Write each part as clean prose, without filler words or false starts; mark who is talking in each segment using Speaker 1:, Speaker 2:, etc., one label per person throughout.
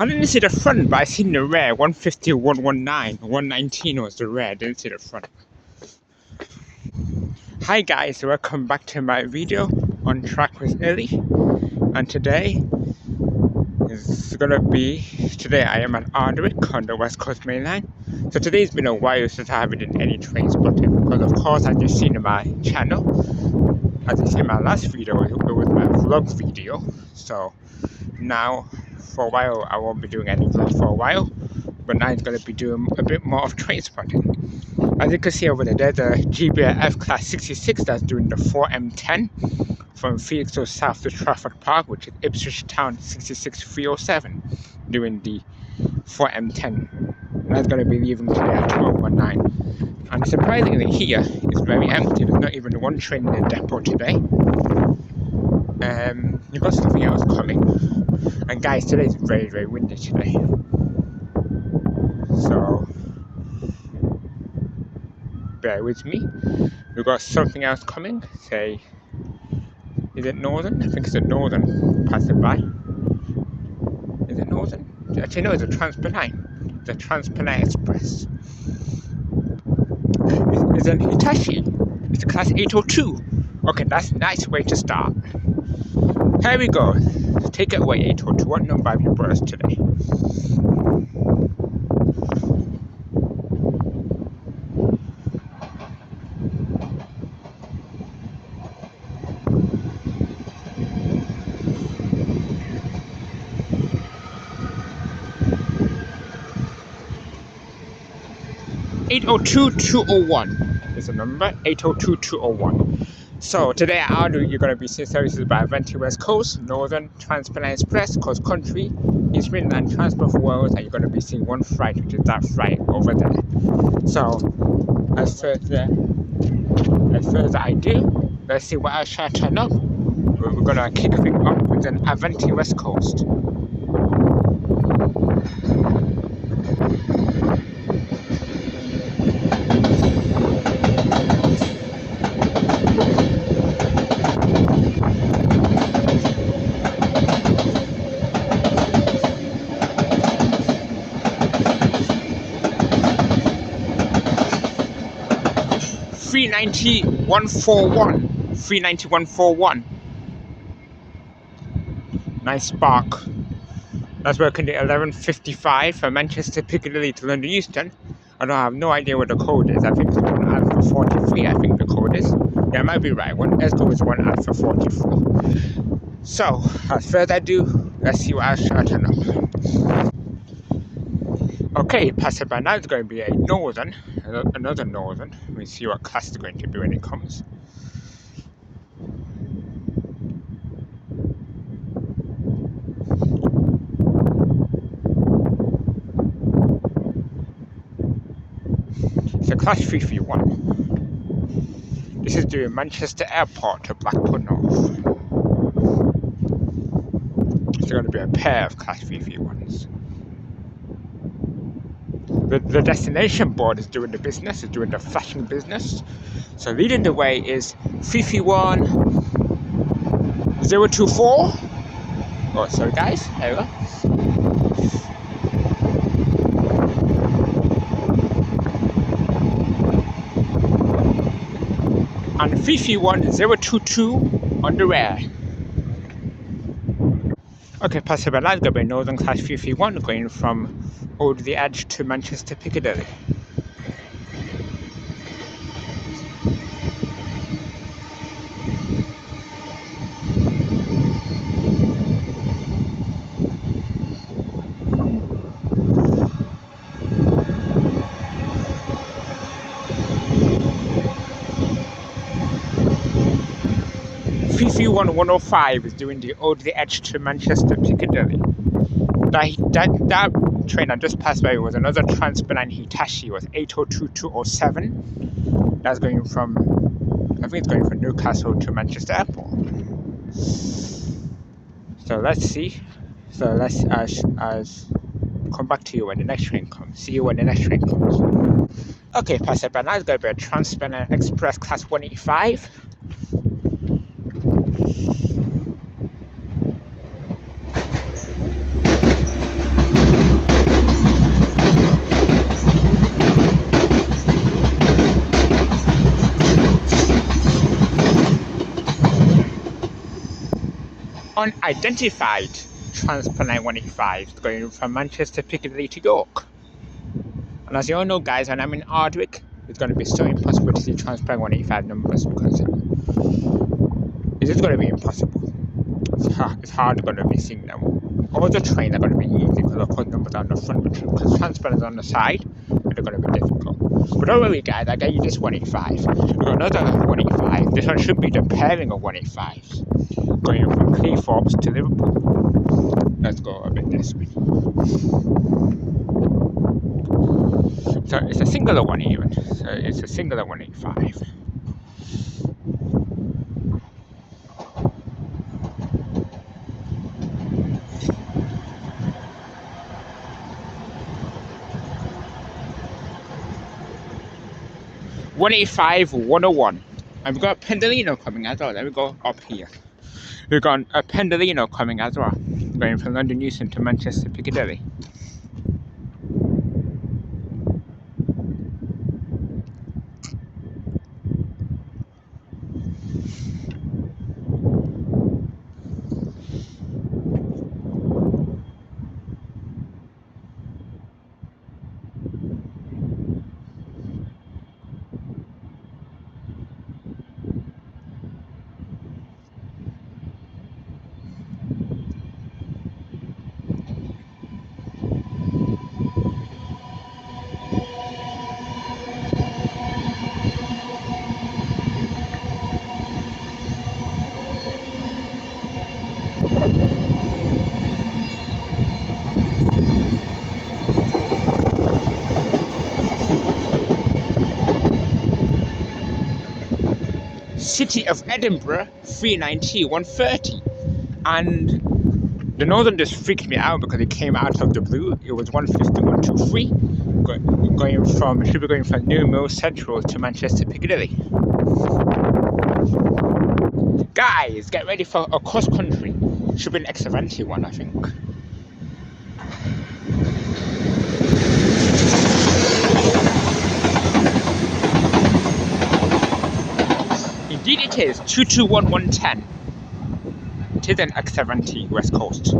Speaker 1: I didn't see the front, but I seen the rear. 150, 119, 119 was the rear. I didn't see the front. Hi guys, welcome back to my video on track with Ellie. And today I am at Ardwick on the West Coast Main Line. So today's been a while since I haven't done any train spotting, because of course as you've seen in my channel, as you see in my last video, it was my vlog video. So now for a while I won't be doing any vlog for a while, but now it's going to be doing a bit more of train spotting. As you can see over there, there's a GBRF Class 66 that's doing the 4M10 from Felixstowe south to Trafford Park, which is Ipswich Town 66307, doing the 4M10. And that's going to be leaving today at 12:19. And surprisingly here, it's very empty. There's not even one train in the depot today. You've got something else coming. And guys, today is very, very windy today. So bear with me. We've got something else coming. Say, is it Northern? I think it's a Northern passing by. Is it Northern? Actually, no, it's a Transpennine. The Transpennine Express. Is it Hitachi? It's a Class 802. Okay, that's a nice way to start. Here we go. Take it away, 802. What number have you brought us today? (802-201) is the number. 802-201. So today at Ardwick, you're going to be seeing services by Avanti West Coast, Northern, Transpennine Express, Coast Country, East Midlands, Transport for Wales, and you're going to be seeing one flight, which is that flight over there. So as further I do, let's see what else shall I turn up. We're going to kick things up with an Avanti West Coast. (390-141). Nice spark. That's working the 11:55 from Manchester Piccadilly to London Euston. I have no idea what the code is. I think it's 1 Alpha 43. I think the code is. Yeah, I might be right. Esco is 1 Alpha 44. So, as further ado, let's see what else shall I turn up. Okay, passing by now is going to be a Northern, another Northern. We'll see what class it's going to be when it comes. It's a Class 331. This is doing Manchester Airport to Blackpool North. It's going to be a pair of Class 331s. The destination board is doing the business, is doing the flashing business. So leading the way is 31024. Oh, sorry guys, error. And 331022 on the rear. Okay, passing by that's going to be Northern Class 331 going from Over the Edge to Manchester Piccadilly. (331-105) is doing the Over the Edge to Manchester Piccadilly. That train I just passed by was another Transpennine Hitachi, was 802-207. That's going from, I think it's going from Newcastle to Manchester Airport. So let's see. So let's come back to you when the next train comes. See you when the next train comes. Okay, passing by now is going to be a Transpennine Express Class 185. unidentified Transpennine 185 going from Manchester Piccadilly to York. And as you all know, guys, when I'm in Ardwick, it's going to be so impossible to see Transpennine 185 numbers because it's just going to be impossible. It's hard going to be seeing them. All the trains are going to be easy because of course numbers are on the front, because Transpennine is on the side, and they're going to be difficult. But don't worry, guys, I got you this 185. We've got another 185. This one should be the pairing of 185s going from Cleethorpes to Liverpool. Let's go a bit this way. So it's a singular one even. So it's a singular 185. (185) 101. And we've got a Pendolino coming as well. Let me go up here. We've got a Pendolino coming as well, going from London Euston to Manchester Piccadilly. City of Edinburgh 390 130, and the Northern just freaked me out because it came out of the blue. It was 150 123, should be going from New Mill Central to Manchester Piccadilly. Guys, get ready for a cross country. Should be an Avanti one, I think. Indeed it is, 221110. It is an Avanti West Coast.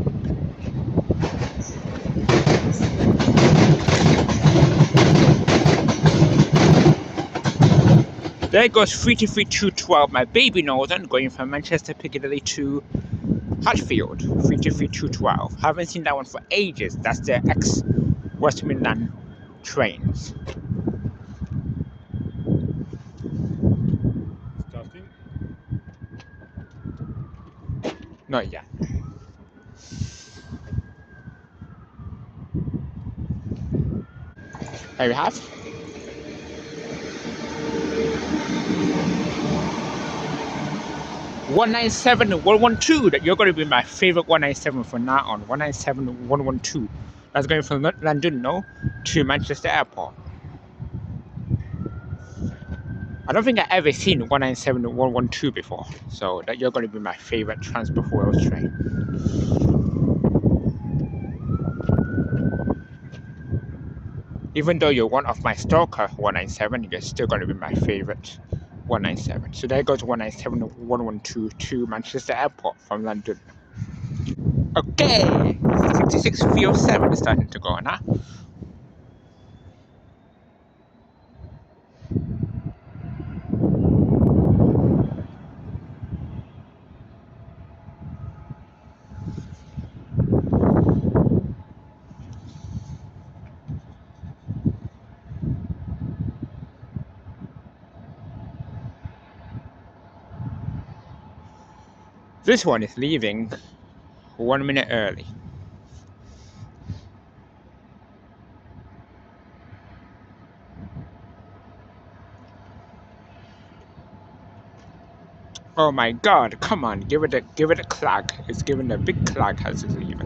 Speaker 1: There goes 32312, my baby Northern, going from Manchester Piccadilly to Hatfield. 32312. Haven't seen that one for ages. That's the ex-West Midlands trains.
Speaker 2: Starting?
Speaker 1: Not yet. There we have. (197) that you're going to be my favorite 197 from now on. (197) That's going from London to Manchester Airport. I don't think I've ever seen 197 before, so that you're going to be my favorite Transport for Wales train. Even though you're one of my stalker 197, you're still going to be my favorite 197. So there goes 197 to Manchester Airport from London. Okay, 66307 is starting to go now. This one is leaving 1 minute early. Oh my god, come on, give it a clag. It's giving a big clag as it's leaving.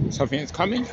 Speaker 1: Something is coming.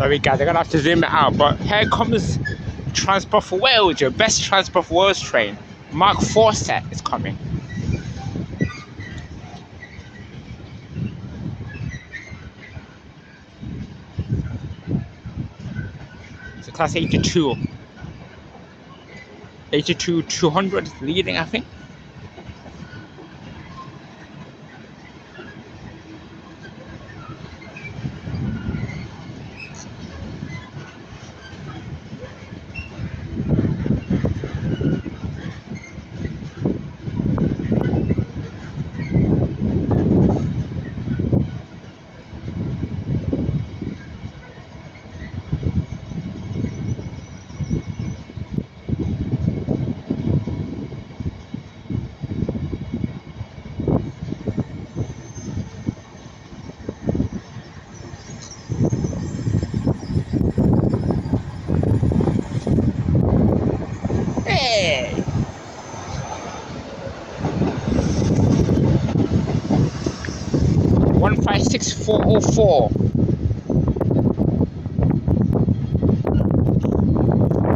Speaker 1: Sorry guys, I'm gonna have to zoom it out, but here comes Transport for Wales, your best Transport for Wales train. Mark 4 set is coming. It's a class 82. 82 200 leading, I think. Hey! 156404.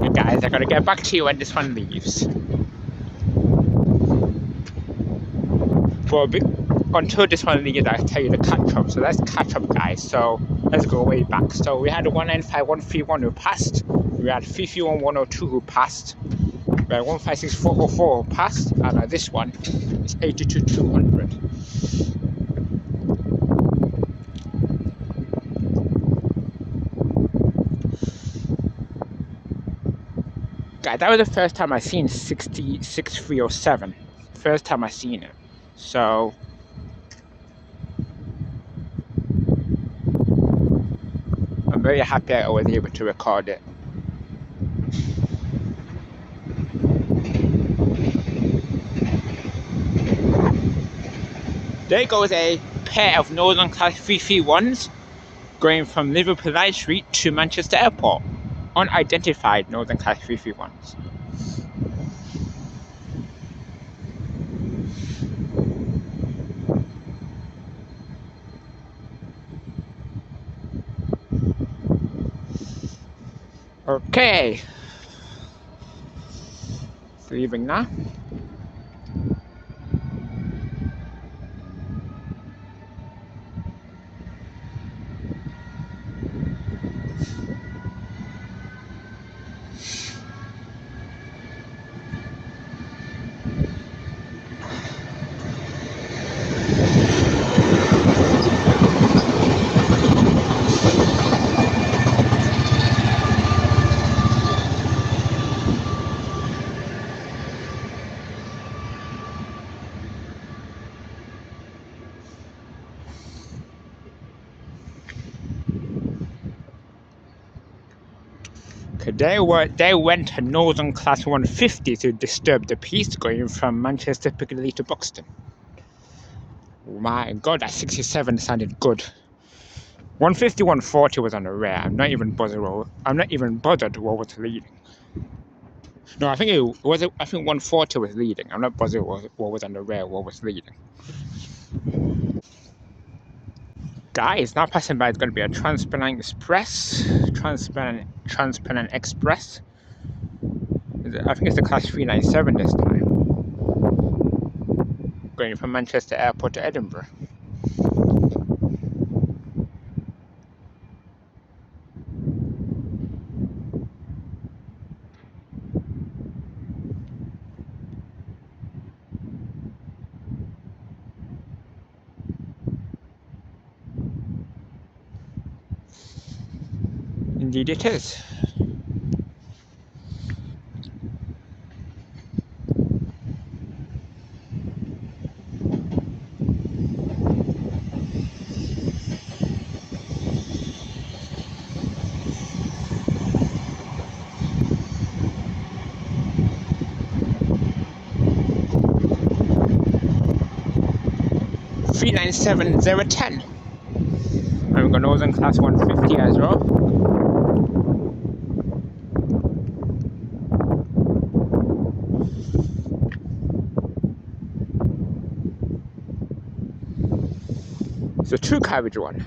Speaker 1: Hey guys, I gotta get back to you when this one leaves. But until this one leaves, I'll tell you the catch up. So let's catch up, guys. So let's go way back. So we had 195131 who passed. We had 331-102 who passed. We had 156404 who passed. And this one is 82200. Guys, that was the first time I seen 66307. First time I seen it. So I'm very happy I was able to record it. There goes a pair of Northern Class 331s going from Liverpool High Street to Manchester Airport. Unidentified Northern Class 331s. Okay. It's leaving now. They went to Northern Class 150 to disturb the peace going from Manchester Piccadilly to Buxton. My god, that 67 sounded good. 150, 140 was on the rear. I'm not even bothered what was leading. No, I think I think 140 was leading. I'm not bothered what was on the rear, what was leading. Guys, now passing by is going to be a Transpennine Express. Transpennine Express. I think it's the class 397 this time. Going from Manchester Airport to Edinburgh. Indeed it is. $397,010. And we've got Northern Class 150 as well. It's a two carriage one.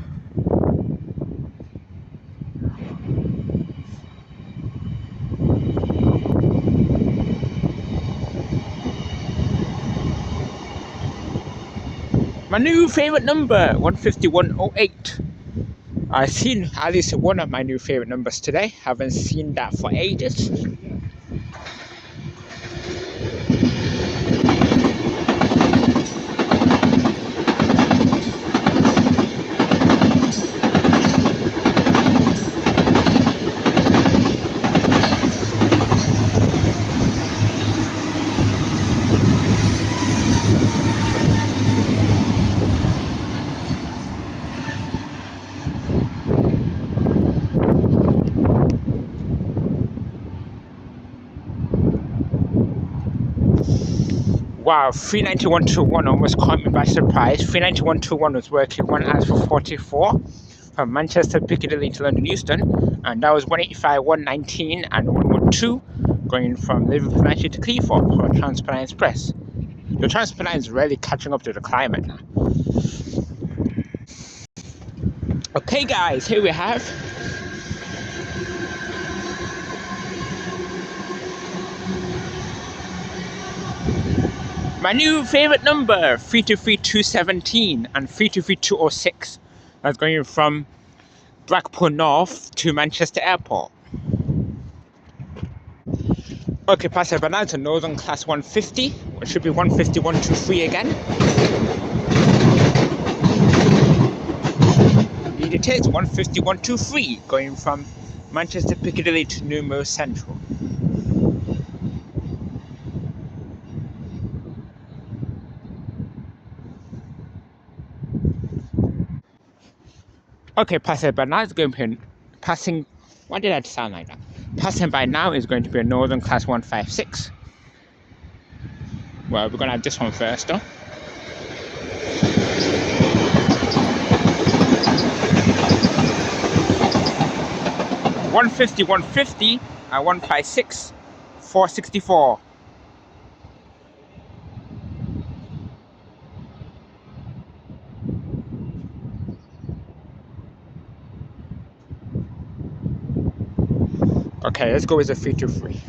Speaker 1: My new favourite number, 15108. I've seen at least one of my new favourite numbers today. Haven't seen that for ages. Wow, 39121 almost caught me by surprise. 39121 was working 1 hour for 44 from Manchester Piccadilly to London Euston, and that was 185 119 and 112 going from Liverpool Manchester to Cleethorpes for Transpennine Express. The Transpennine is really catching up to the climate now. Okay guys, here we have my new favourite number, 323217 and 323206. That's going from Blackpool North to Manchester Airport. Okay, passer, but now it's a Northern Class 150, which should be 15123 again. Indeed it is, 15123, going from Manchester Piccadilly to Newmore Central. Okay, passer, but now it's going to be passing. Why did I sound like that? Passing by now is going to be a Northern Class 156. Well, we're going to have this one first though. $150, 150, and 156, 464. Okay, let's go with the 323.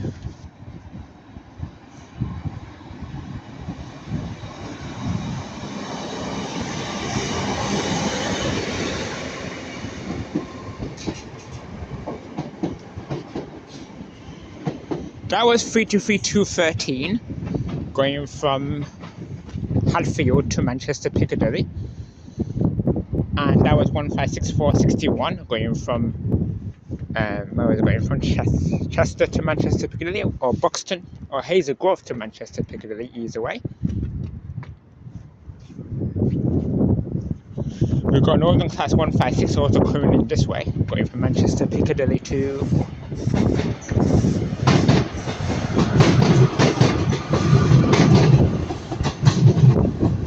Speaker 1: That was 323213, going from Hadfield to Manchester Piccadilly, and that was 156461, going from where was it going from? Chester to Manchester Piccadilly, or Buxton, or Hazel Grove to Manchester Piccadilly, either way. We've got Northern Class 156 also coming in this way, going from Manchester Piccadilly to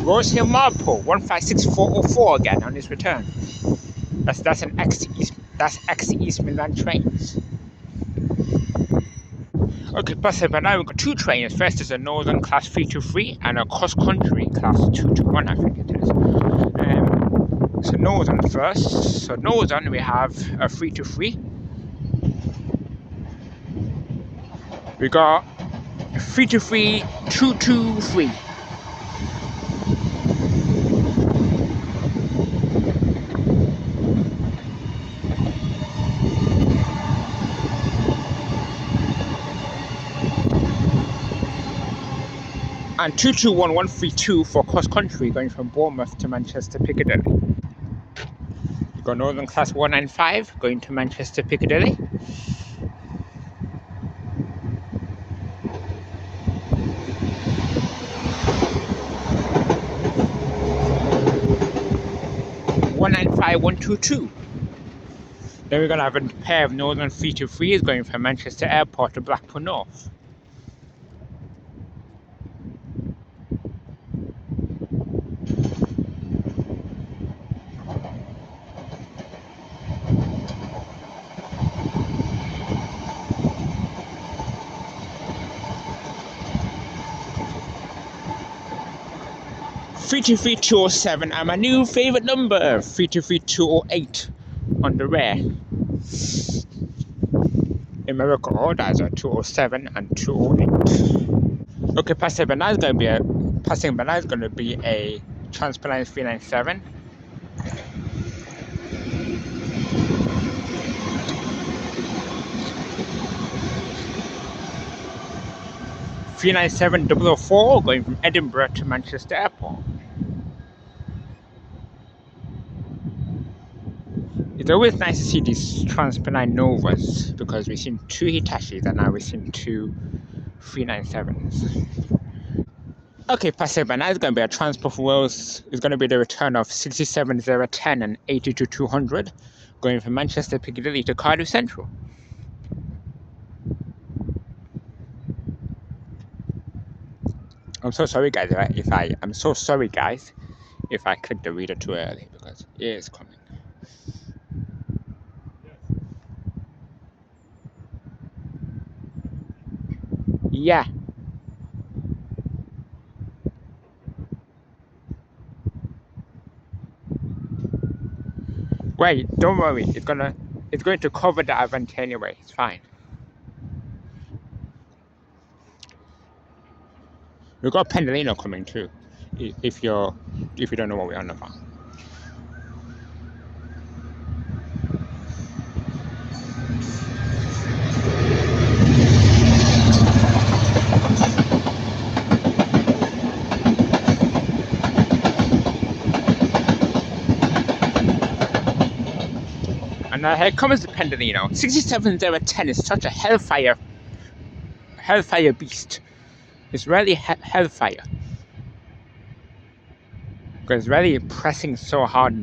Speaker 1: Rose Hill Marlpole, 156404 again on his return. That's an ex-East Midland trains. Okay, but now we've got two trains. First is a Northern Class 323 and a Cross Country Class 221, I think it is. So Northern first. So Northern we have a 323. We got 323 223. And 221132 for cross country going from Bournemouth to Manchester Piccadilly. We've got Northern Class 195 going to Manchester Piccadilly. $195,122. Then we're going to have a pair of Northern 323s going from Manchester Airport to Blackpool North. $323,207 and my new favourite number, $323,208 on the rare. In my record orders are 207 and 208. Okay, passing by now is going to be a Transpennine 397. $397,004 going from Edinburgh to Manchester Airport. It's always nice to see these Transpennine Novas because we've seen 2 Hitachis and now we've seen 2 397s. Okay, Passenger, now it's going to be a Transport for Wales. It's going to be the return of 67010 and 82200 going from Manchester Piccadilly to Cardiff Central. I'm so sorry guys I'm so sorry guys if I click the reader too early because it is coming. Yeah. Wait, don't worry. It's going to cover the Avanti anyway. It's fine. We've got Pendolino coming too. If you don't know what we're on about. And here comes the Pendolino. 67010 is such a hellfire beast. It's really hellfire. Because it's really pressing so hard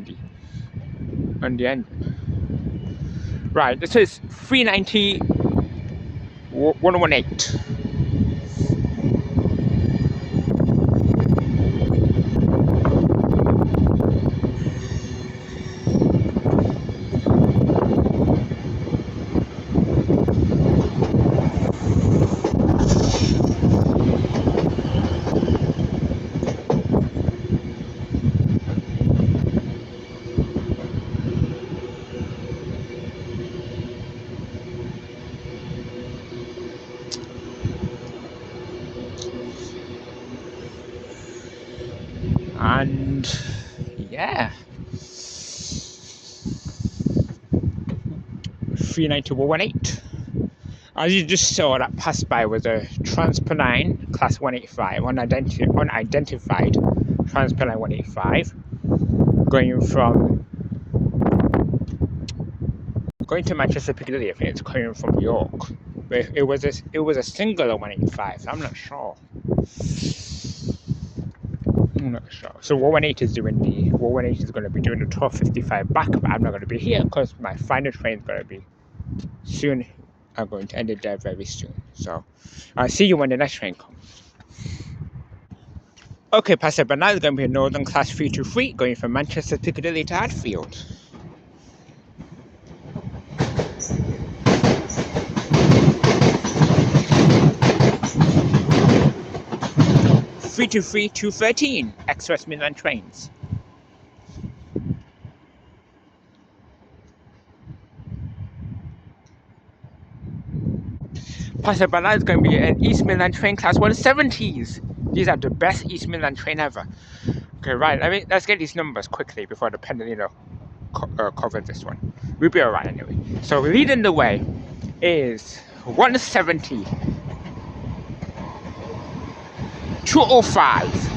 Speaker 1: on the engine. Right, this is 390 118. And yeah, 390-118. As you just saw, that passed by was a Transpennine Class 185, unidentified Transpennine 185, going to Manchester Piccadilly. I think it's coming from York. But it was a singular 185. So I'm not sure. So 118 is doing the 118 is going to be doing the 12:55 back, but I'm not going to be here because my final train is going to be soon. I'm going to end it there very soon. So I'll see you when the next train comes. Okay, Pastor, but now it's going to be a Northern Class 323 going from Manchester Piccadilly to Hadfield. (323-213) Express Midland trains. Pastor, but now it's going to be an East Midland train Class 170s. These are the best East Midland train ever. Okay, right. Let's get these numbers quickly before the Pendolino covers this one. We'll be alright anyway. So leading the way is 170, 205,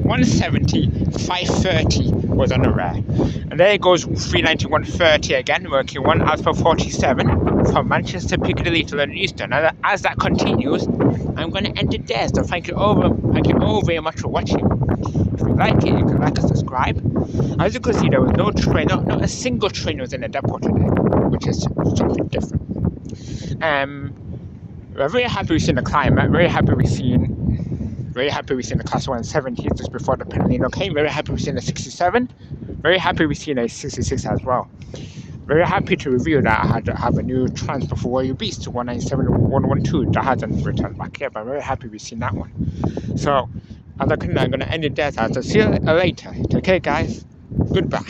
Speaker 1: 170, 530 was on the rare. And there goes 390, 130 again, working 1 out for 47 from Manchester Piccadilly to London Euston. And as that continues, I'm going to end it there. So thank you all very much for watching. If you like it, you can like and subscribe. As you can see, there was no train, not a single train was in the depot today, which is something different. We're very happy we've seen the climate, very happy we've seen the Class 170 just before the Pendolino came. Very happy we've seen a 67. Very happy we've seen a 66 as well. very happy to reveal that I have a new Transport for Royal Beast 197112 that hasn't returned back yet, but I'm very happy we've seen that one. So, as I'm going to end it there, so I'll see you later. Take care, guys. Goodbye.